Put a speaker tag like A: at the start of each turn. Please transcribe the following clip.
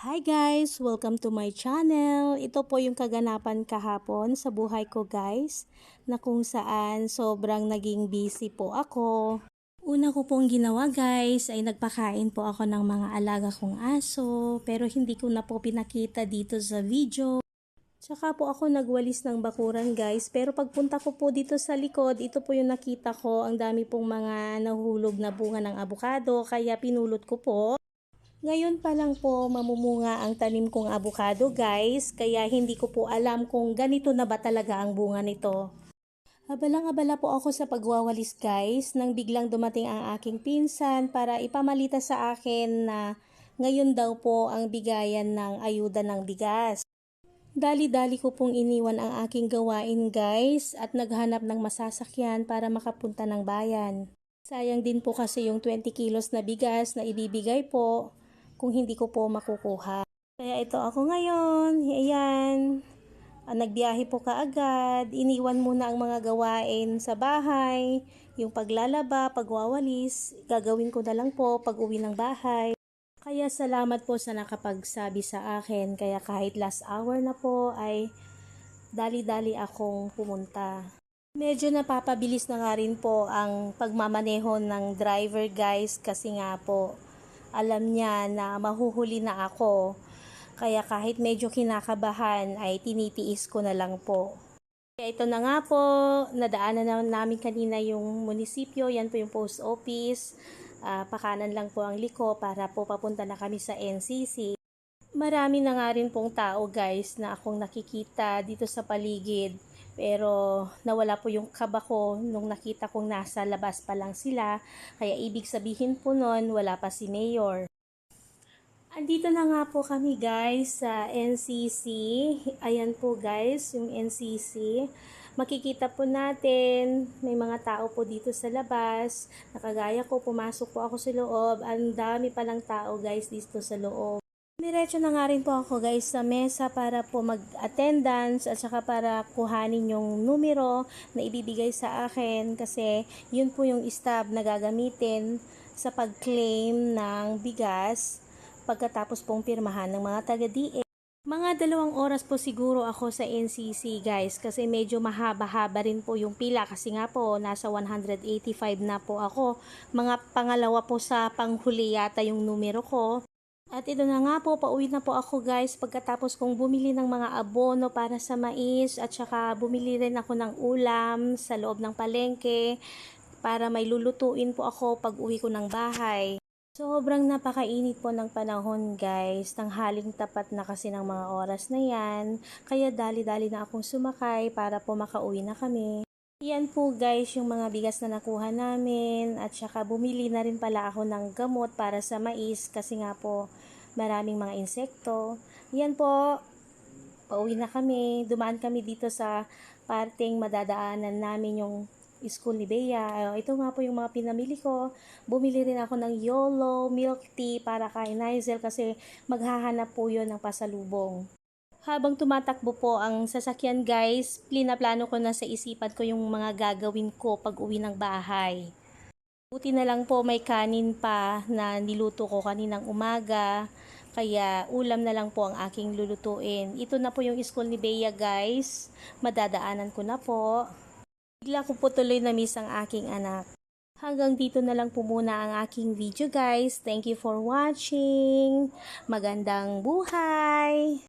A: Hi guys! Welcome to my channel. Ito po yung kaganapan kahapon sa buhay ko guys, na kung saan sobrang naging busy po ako. Una ko pong ginawa guys ay nagpakain po ako ng mga alaga kong aso, pero hindi ko na po pinakita dito sa video. Tsaka po ako nagwalis ng bakuran guys, pero pagpunta ko po dito sa likod, ito po yung nakita ko, ang dami pong mga nahulog na bunga ng abukado, kaya pinulot ko po. Ngayon pa lang po mamumunga ang tanim kong avocado guys, kaya hindi ko po alam kung ganito na ba talaga ang bunga nito. Abalang-abala po ako sa pagwawalis guys, nang biglang dumating ang aking pinsan para ipamalita sa akin na ngayon daw po ang bigayan ng ayuda ng bigas. Dali-dali ko pong iniwan ang aking gawain guys at naghanap ng masasakyan para makapunta ng bayan. Sayang din po kasi yung 20 kilos na bigas na ibibigay po kung hindi ko po makukuha. Kaya ito ako ngayon, ayan, nagbiyahe po kaagad, iniwan muna ang mga gawain sa bahay, yung paglalaba, pagwawalis, gagawin ko na lang po pag uwi ng bahay. Kaya salamat po sa nakapagsabi sa akin, kaya kahit last hour na po ay dali-dali akong pumunta. Medyo napapabilis na nga rin po ang pagmamaneho ng driver guys kasi nga po alam niya na mahuhuli na ako. Kaya kahit medyo kinakabahan ay tinitiis ko na lang po. Kaya ito na nga po, nadaanan na namin kanina yung munisipyo, yan po yung post office. Pakanan lang po ang liko para po papunta na kami sa NCC. Marami na nga rin pong tao guys na akong nakikita dito sa paligid. Pero nawala po yung kaba ko nung nakita kong nasa labas pa lang sila. Kaya ibig sabihin po nun, wala pa si Mayor. Andito na nga po kami guys sa NCC. Ayan po guys, yung NCC. Makikita po natin, may mga tao po dito sa labas. Nakagaya ko, pumasok po ako sa loob. Ang dami palang tao guys dito sa loob. Diretso na nga rin po ako guys sa mesa para po mag-attendance at saka para kuhanin yung numero na ibibigay sa akin kasi yun po yung stub na gagamitin sa pag-claim ng bigas pagkatapos pong pirmahan ng mga taga-DA. Mga 2 oras po siguro ako sa NCC guys kasi medyo mahaba-haba rin po yung pila kasi nga po nasa 185 na po ako. Mga pangalawa po sa panghuli yata yung numero ko. At ito na nga po, pauwi na po ako guys pagkatapos kong bumili ng mga abono para sa mais at saka bumili rin ako ng ulam sa loob ng palengke para may lulutuin po ako pag uwi ko ng bahay. Sobrang napakainit po ng panahon guys, tanghaling tapat na kasi ng mga oras na yan, kaya dali-dali na akong sumakay para po makauwi na kami. Yan po guys yung mga bigas na nakuha namin at saka bumili na rin pala ako ng gamot para sa mais kasi nga po maraming mga insekto. Yan po, pauwi na kami. Dumaan kami dito sa parteng madadaanan namin yung school ni Bea. Ito nga po yung mga pinamili ko. Bumili rin ako ng YOLO milk tea para kay Nizel kasi maghahanap po yun ng pasalubong. Habang tumatakbo po ang sasakyan guys, plano ko na sa isipan ko yung mga gagawin ko pag uwi ng bahay. Buti na lang po may kanin pa na niluto ko kaninang umaga, kaya ulam na lang po ang aking lulutuin. Ito na po yung school ni Bea guys, madadaanan ko na po. Bigla ko po tuloy na miss ang aking anak. Hanggang dito na lang po muna ang aking video guys. Thank you for watching. Magandang buhay!